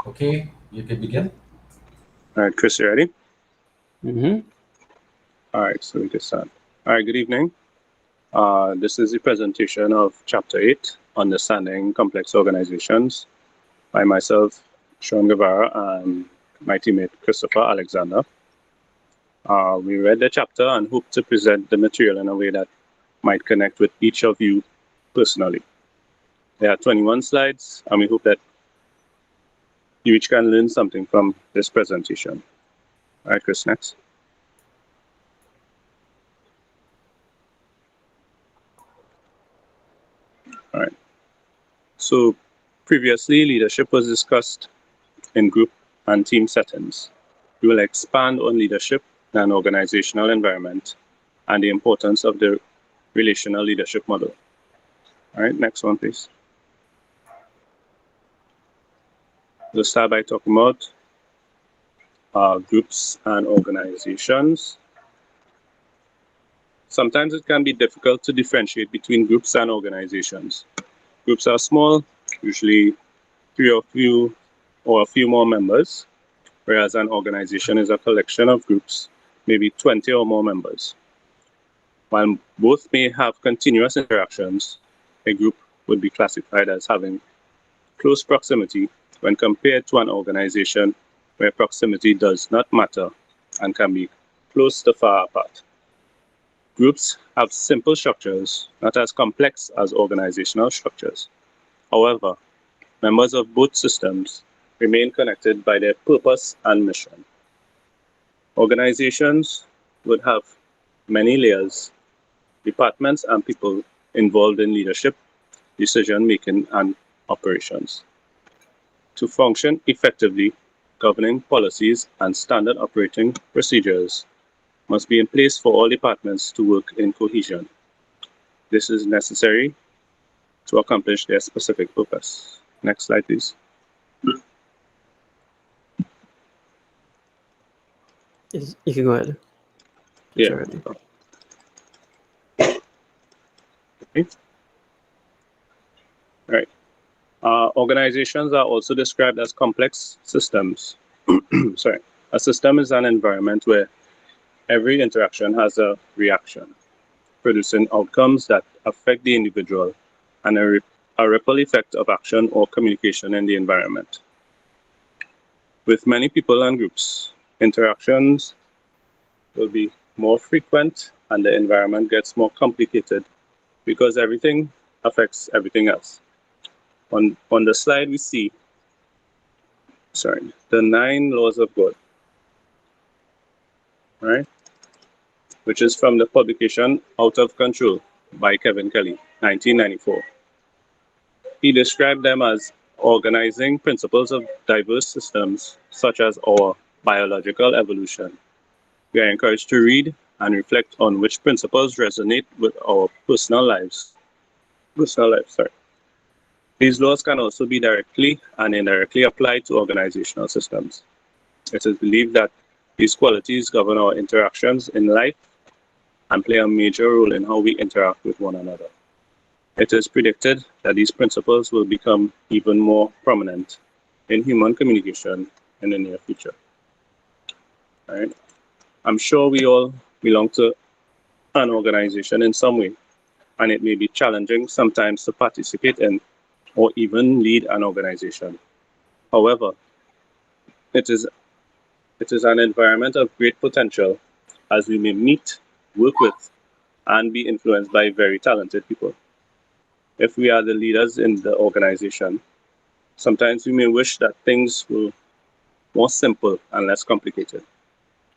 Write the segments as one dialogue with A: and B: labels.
A: Okay, you can begin.
B: All right, Chris, you ready?
C: Mm-hmm.
B: All right, so we can start. All right, good evening. This is the presentation of Chapter 8, Understanding Complex Organizations, by myself, Sean Guevara, and my teammate, Christopher Alexander. We read the chapter and hope to present the material in a way that might connect with each of you personally. There are 21 slides, and we hope that you each can learn something from this presentation. All right, Chris, next. All right. So previously, leadership was discussed in group and team settings. We will expand on leadership in an organizational environment and the importance of the relational leadership model. All right, next one, please. We'll start by talking about groups and organizations. Sometimes it can be difficult to differentiate between groups and organizations. Groups are small, usually three or a few more members, whereas an organization is a collection of groups, maybe 20 or more members. While both may have continuous interactions, a group would be classified as having close proximity when compared to an organization where proximity does not matter and can be close to far apart. Groups have simple structures, not as complex as organizational structures. However, members of both systems remain connected by their purpose and mission. Organizations would have many layers, departments and people involved in leadership, decision-making, and operations. To function effectively, governing policies and standard operating procedures must be in place for all departments to work in cohesion. This is necessary to accomplish their specific purpose. Next slide, please.
C: You can go ahead.
B: Yeah.
C: Sure.
B: Okay. Right. Organizations are also described as complex systems. Sorry. A system is an environment where every interaction has a reaction, producing outcomes that affect the individual and a ripple effect of action or communication in the environment. With many people and groups, interactions will be more frequent and the environment gets more complicated because everything affects everything else. On the slide, we see the 9 laws of God, right? Which is from the publication Out of Control by Kevin Kelly, 1994. He described them as organizing principles of diverse systems, such as our biological evolution. We are encouraged to read and reflect on which principles resonate with our personal lives. These laws can also be directly and indirectly applied to organizational systems. It is believed that these qualities govern our interactions in life and play a major role in how we interact with one another. It is predicted that these principles will become even more prominent in human communication in the near future. All right. I'm sure we all belong to an organization in some way, and it may be challenging sometimes to participate in or even lead an organization. However, it is an environment of great potential as we may meet, work with, and be influenced by very talented people. If we are the leaders in the organization, sometimes we may wish that things were more simple and less complicated.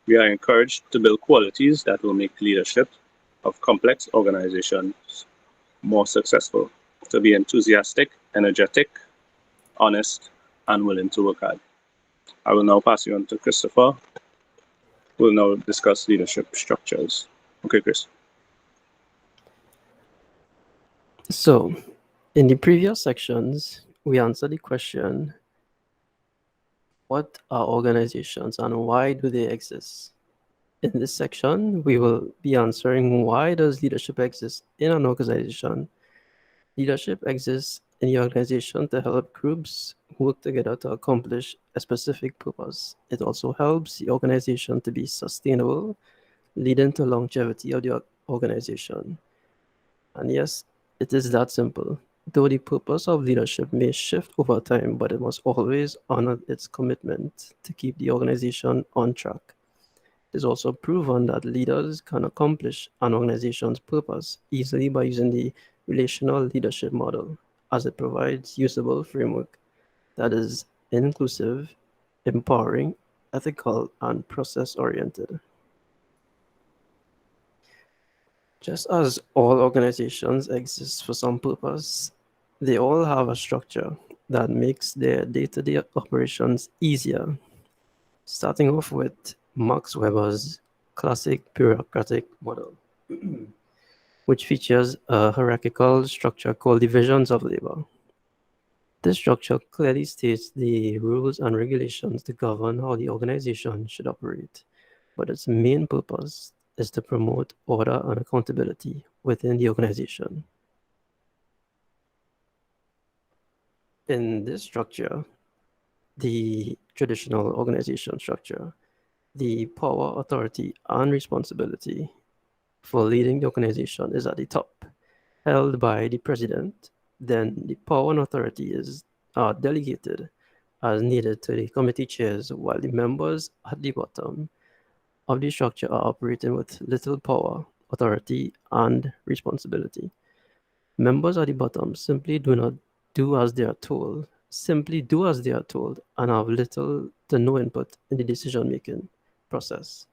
B: We are encouraged to build qualities that will make leadership of complex organizations more successful, to be enthusiastic, energetic, honest, and willing to work hard. I will now pass you on to Christopher, who will now discuss leadership structures. Okay, Chris.
C: So, in the previous sections, we answered the question, what are organizations and why do they exist? In this section, we will be answering why does leadership exist in an organization Leadership exists in the organization to help groups work together to accomplish a specific purpose. It also helps the organization to be sustainable, leading to longevity of the organization. And yes, it is that simple. Though the purpose of leadership may shift over time, but it must always honor its commitment to keep the organization on track. It is also proven that leaders can accomplish an organization's purpose easily by using the relational leadership model, as it provides usable framework that is inclusive, empowering, ethical, and process-oriented. Just as all organizations exist for some purpose, they all have a structure that makes their day-to-day operations easier. Starting off with Max Weber's classic bureaucratic model, which features a hierarchical structure called divisions of labor. This structure clearly states the rules and regulations to govern how the organization should operate, but its main purpose is to promote order and accountability within the organization. In this structure, the traditional organization structure, the power, authority, and responsibility for leading the organization is at the top, held by the president. Then the power and authority is delegated as needed to the committee chairs, while the members at the bottom of the structure are operating with little power, authority, and responsibility. Members at the bottom simply do not do as they are told, simply do as they are told, and have little to no input in the decision-making process.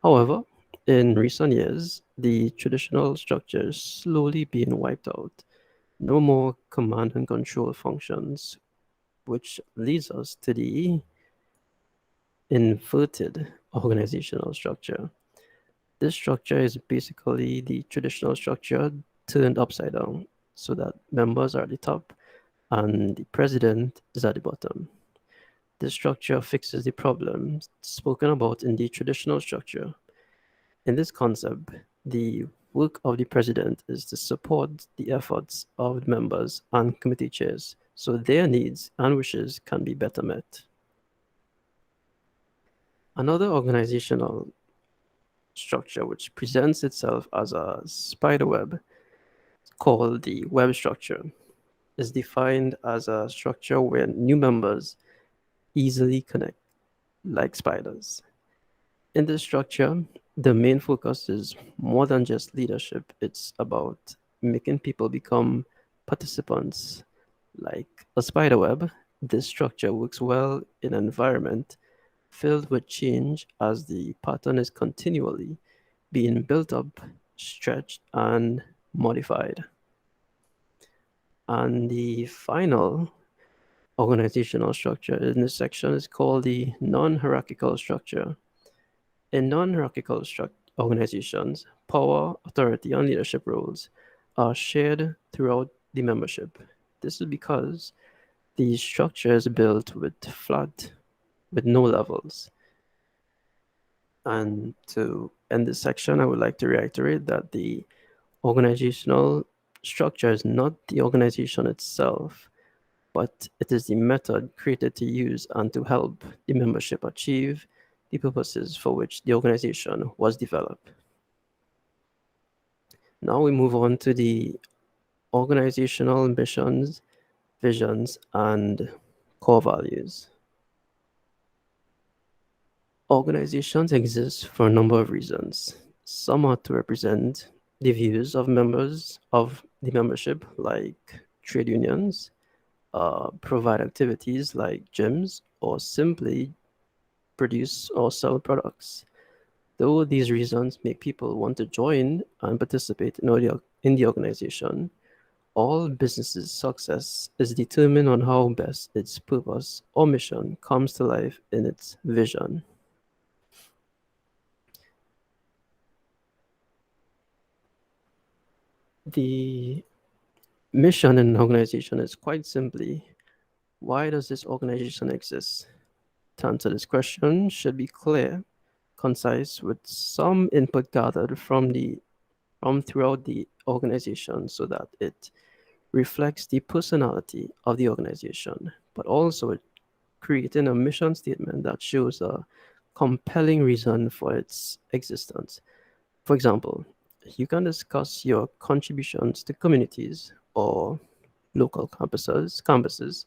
C: However, in recent years, the traditional structure is slowly being wiped out. No more command and control functions, which leads us to the inverted organizational structure. This structure is basically the traditional structure turned upside down, so that members are at the top and the president is at the bottom. This structure fixes the problems spoken about in the traditional structure. In this concept, the work of the president is to support the efforts of the members and committee chairs so their needs and wishes can be better met. Another organizational structure which presents itself as a spider web called the web structure is defined as a structure where new members easily connect like spiders. In this structure, the main focus is more than just leadership. It's about making people become participants. Like a spider web, this structure works well in an environment filled with change as the pattern is continually being built up, stretched, and modified. And the final organizational structure in this section is called the non-hierarchical structure. In non-hierarchical organizations, power, authority, and leadership roles are shared throughout the membership. This is because the structure is built with no levels. And to end this section, I would like to reiterate that the organizational structure is not the organization itself, but it is the method created to use and to help the membership achieve the purposes for which the organization was developed. Now we move on to the organizational missions, visions, and core values. Organizations exist for a number of reasons. Some are to represent the views of members of the membership, like trade unions, provide activities like gyms, or simply produce or sell products. Though these reasons make people want to join and participate in the organization, all businesses' success is determined on how best its purpose or mission comes to life in its vision. The mission in an organization is quite simply, why does this organization exist? To answer this question should be clear, concise, with some input gathered from throughout the organization so that it reflects the personality of the organization, but also creating a mission statement that shows a compelling reason for its existence. For example, you can discuss your contributions to communities or local campuses,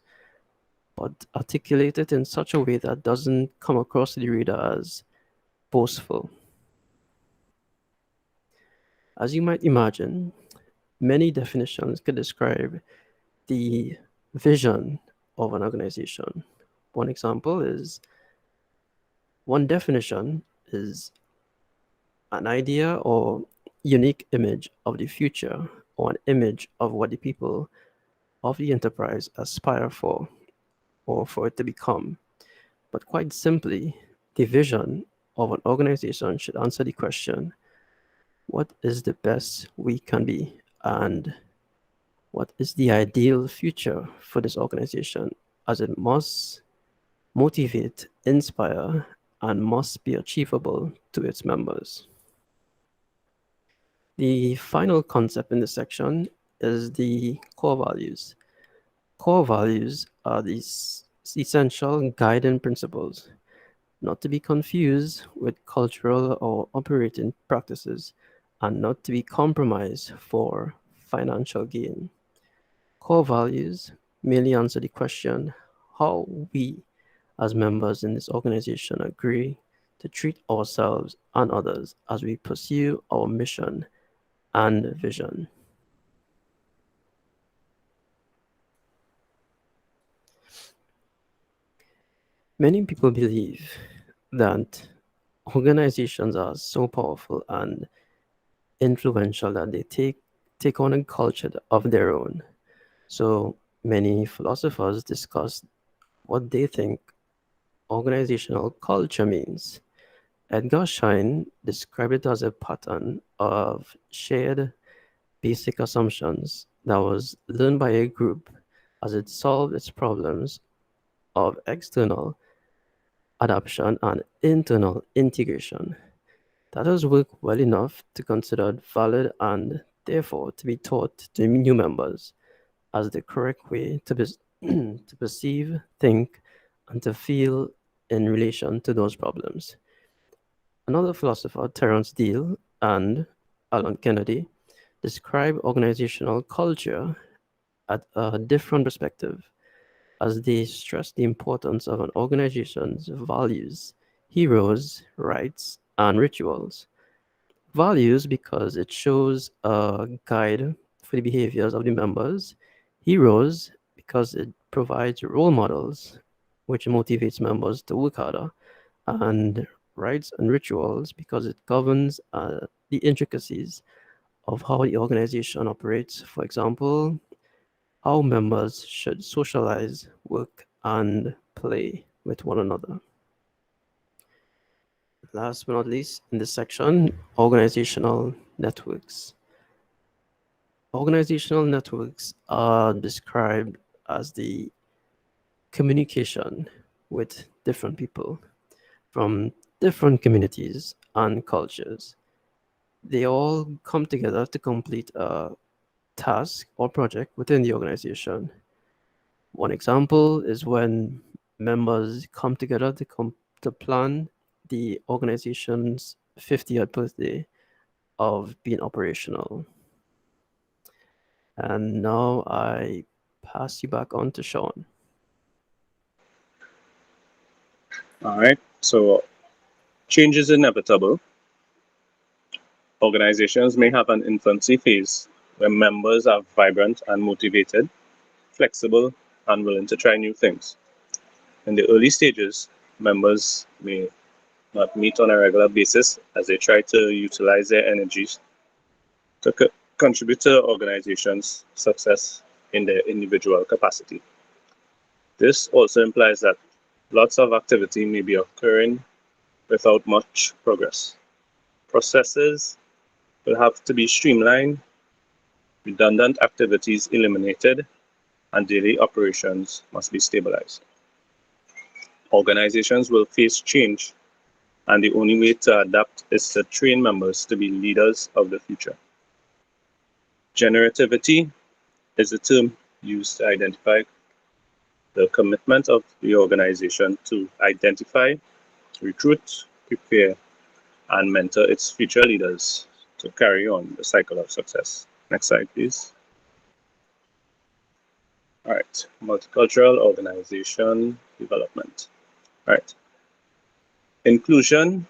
C: but articulate it in such a way that doesn't come across to the reader as boastful. As you might imagine, many definitions could describe the vision of an organization. One definition is an idea or unique image of the future, or an image of what the people of the enterprise aspire for or for it to become. But quite simply, the vision of an organization should answer the question, what is the best we can be? And what is the ideal future for this organization, as it must motivate, inspire, and must be achievable to its members. The final concept in this section is the core values. Core values are these essential guiding principles, not to be confused with cultural or operating practices, and not to be compromised for financial gain. Core values merely answer the question how we, as members in this organization, agree to treat ourselves and others as we pursue our mission and vision. Many people believe that organizations are so powerful and influential that they take on a culture of their own. So many philosophers discuss what they think organizational culture means. Edgar Schein described it as a pattern of shared basic assumptions that was learned by a group as it solved its problems of external adaptation and internal integration. That has worked well enough to consider valid and therefore to be taught to new members as the correct way to, to perceive, think, and to feel in relation to those problems. Another philosopher, Terence Deal and Alan Kennedy, describe organizational culture at a different perspective as they stress the importance of an organization's values, heroes, rights, and rituals. Values because it shows a guide for the behaviors of the members, heroes because it provides role models which motivates members to work harder, and rights and rituals because it governs the intricacies of how the organization operates. For example, how members should socialize, work, and play with one another. Last but not least, in this section, organizational networks. Organizational networks are described as the communication with different people from different communities and cultures. They all come together to complete a task or project within the organization. One example is when members come together to plan the organization's 50th birthday of being operational. And now I pass you back on to Sean.
B: All right. So change is inevitable. Organizations may have an infancy phase where members are vibrant and motivated, flexible, and willing to try new things. In the early stages, members may not meet on a regular basis as they try to utilize their energies to contribute to the organization's success in their individual capacity. This also implies that lots of activity may be occurring without much progress. Processes will have to be streamlined, redundant activities eliminated, and daily operations must be stabilized. Organizations will face change, and the only way to adapt is to train members to be leaders of the future. Generativity is a term used to identify the commitment of the organization to identify, recruit, prepare, and mentor its future leaders to carry on the cycle of success. Next slide, please. All right, multicultural organization development. All right, inclusion.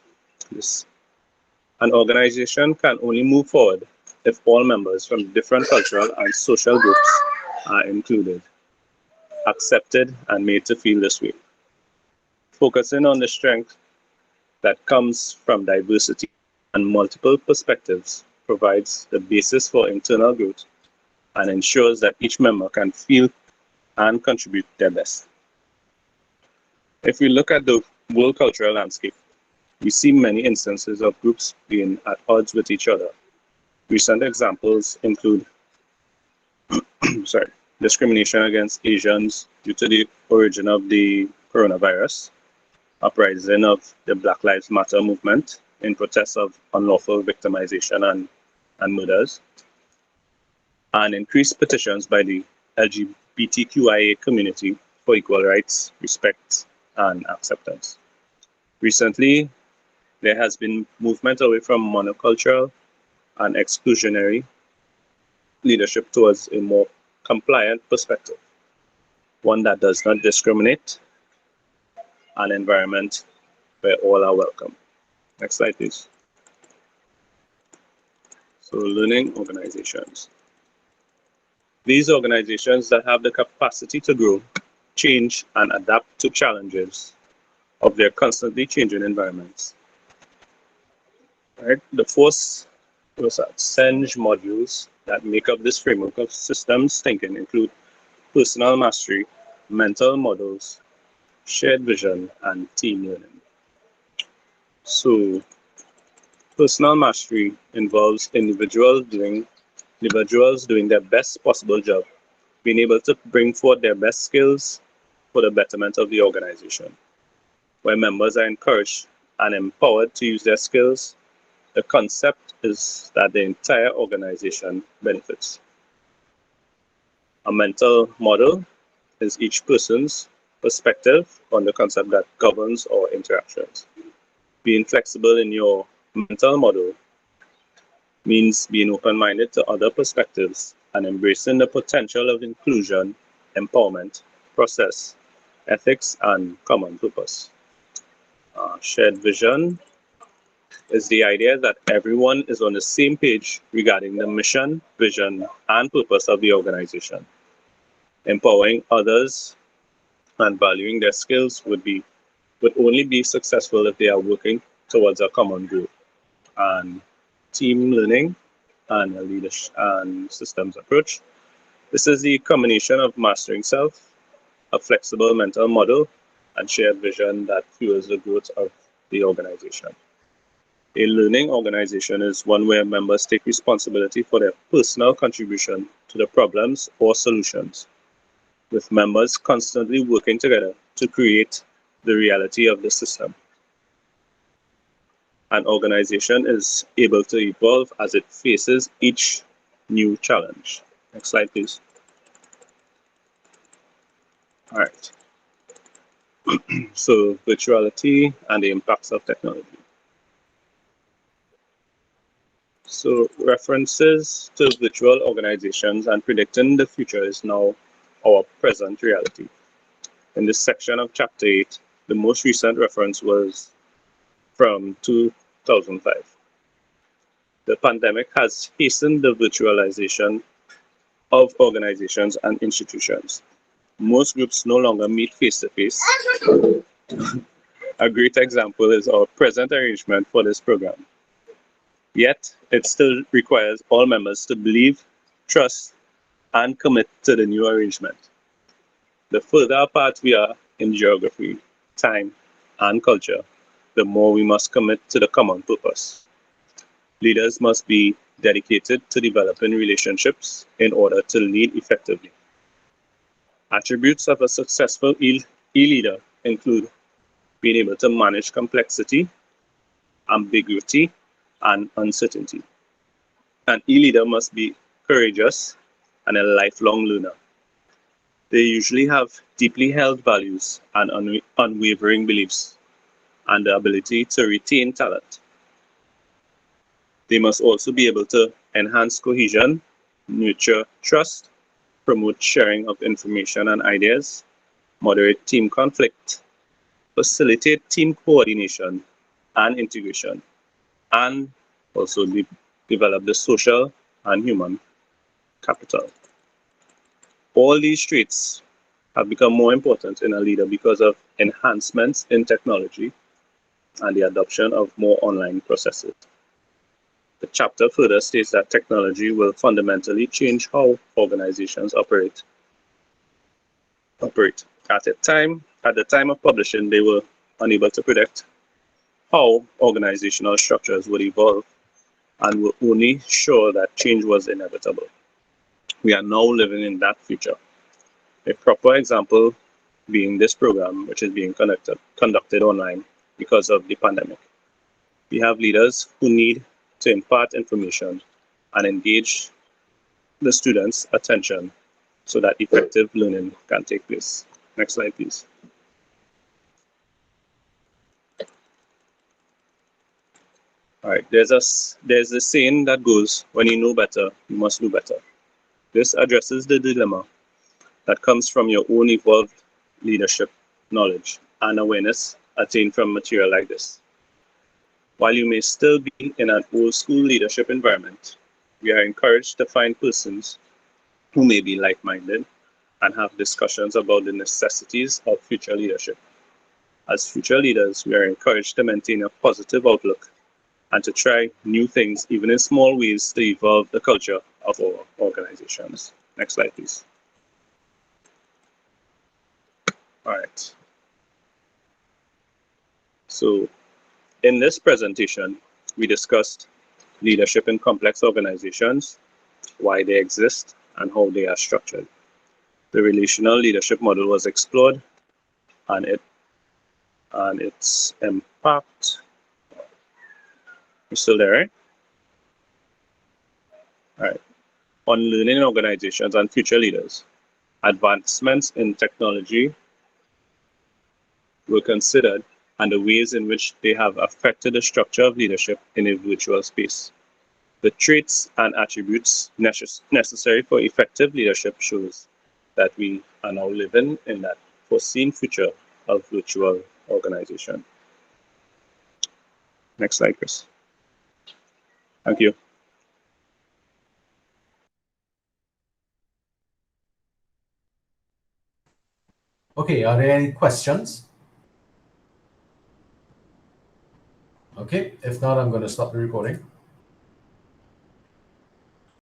B: An organization can only move forward if all members from different cultural and social groups are included, accepted, and made to feel this way. Focusing on the strength that comes from diversity and multiple perspectives provides the basis for internal growth and ensures that each member can feel and contribute their best. If we look at the world cultural landscape, we see many instances of groups being at odds with each other. Recent examples include discrimination against Asians due to the origin of the coronavirus, uprising of the Black Lives Matter movement in protest of unlawful victimization and murders, and increased petitions by the LGBTQIA community for equal rights, respect, and acceptance. Recently, there has been movement away from monocultural and exclusionary leadership towards a more compliant perspective, one that does not discriminate, an environment where all are welcome. Next slide, please. So, learning organizations. These organizations that have the capacity to grow, change, and adapt to challenges of their constantly changing environments. Right? The four SENG modules that make up this framework of systems thinking include personal mastery, mental models, shared vision, and team learning. So, personal mastery involves individuals doing their best possible job, being able to bring forth their best skills for the betterment of the organization. Where members are encouraged and empowered to use their skills, the concept is that the entire organization benefits. A mental model is each person's perspective on the concept that governs our interactions. Being flexible in your mental model means being open-minded to other perspectives and embracing the potential of inclusion, empowerment, process, ethics, and common purpose. Shared vision is the idea that everyone is on the same page regarding the mission, vision, and purpose of the organization. Empowering others and valuing their skills would only be successful if they are working towards a common goal. And team learning and a leadership and systems approach. This is the combination of mastering self, a flexible mental model, and shared vision that fuels the growth of the organization. A learning organization is one where members take responsibility for their personal contribution to the problems or solutions, with members constantly working together to create the reality of the system. An organization is able to evolve as it faces each new challenge. Next slide, please. All right. So, virtuality and the impacts of technology. So, references to virtual organizations and predicting the future is now our present reality. In this section of Chapter 8, the most recent reference was from 2005. The pandemic has hastened the virtualization of organizations and institutions. Most groups no longer meet face-to-face. A great example is our present arrangement for this program. Yet, it still requires all members to believe, trust, and commit to the new arrangement. The further apart we are in geography, time, and culture, the more we must commit to the common purpose. Leaders must be dedicated to developing relationships in order to lead effectively. Attributes of a successful e-leader include being able to manage complexity, ambiguity, and uncertainty. An e-leader must be courageous, and a lifelong learner. They usually have deeply held values and unwavering beliefs, and the ability to retain talent. They must also be able to enhance cohesion, nurture trust, promote sharing of information and ideas, moderate team conflict, facilitate team coordination and integration, and also develop the social and human capital. All these traits have become more important in a leader because of enhancements in technology and the adoption of more online processes. The chapter further states that technology will fundamentally change how organizations operate. At the time of publishing, they were unable to predict how organizational structures would evolve and were only sure that change was inevitable. We are now living in that future. A proper example being this program, which is being conducted online because of the pandemic. We have leaders who need to impart information and engage the students' attention so that effective learning can take place. Next slide, please. All right, there's a saying that goes, when you know better, you must do better. This addresses the dilemma that comes from your own evolved leadership knowledge and awareness attained from material like this. While you may still be in an old school leadership environment, we are encouraged to find persons who may be like-minded and have discussions about the necessities of future leadership. As future leaders, we are encouraged to maintain a positive outlook and to try new things, even in small ways, to evolve the culture of our organizations. Next slide, please. All right. So in this presentation, we discussed leadership in complex organizations, why they exist, and how they are structured. The relational leadership model was explored and its impact. You're still there, right? All right. On learning in organizations and future leaders, advancements in technology were considered and the ways in which they have affected the structure of leadership in a virtual space. The traits and attributes necessary for effective leadership shows that we are now living in that foreseen future of virtual organization. Next slide, Chris. Thank you.
A: Okay, are there any questions? Okay, if not, I'm going to stop the recording.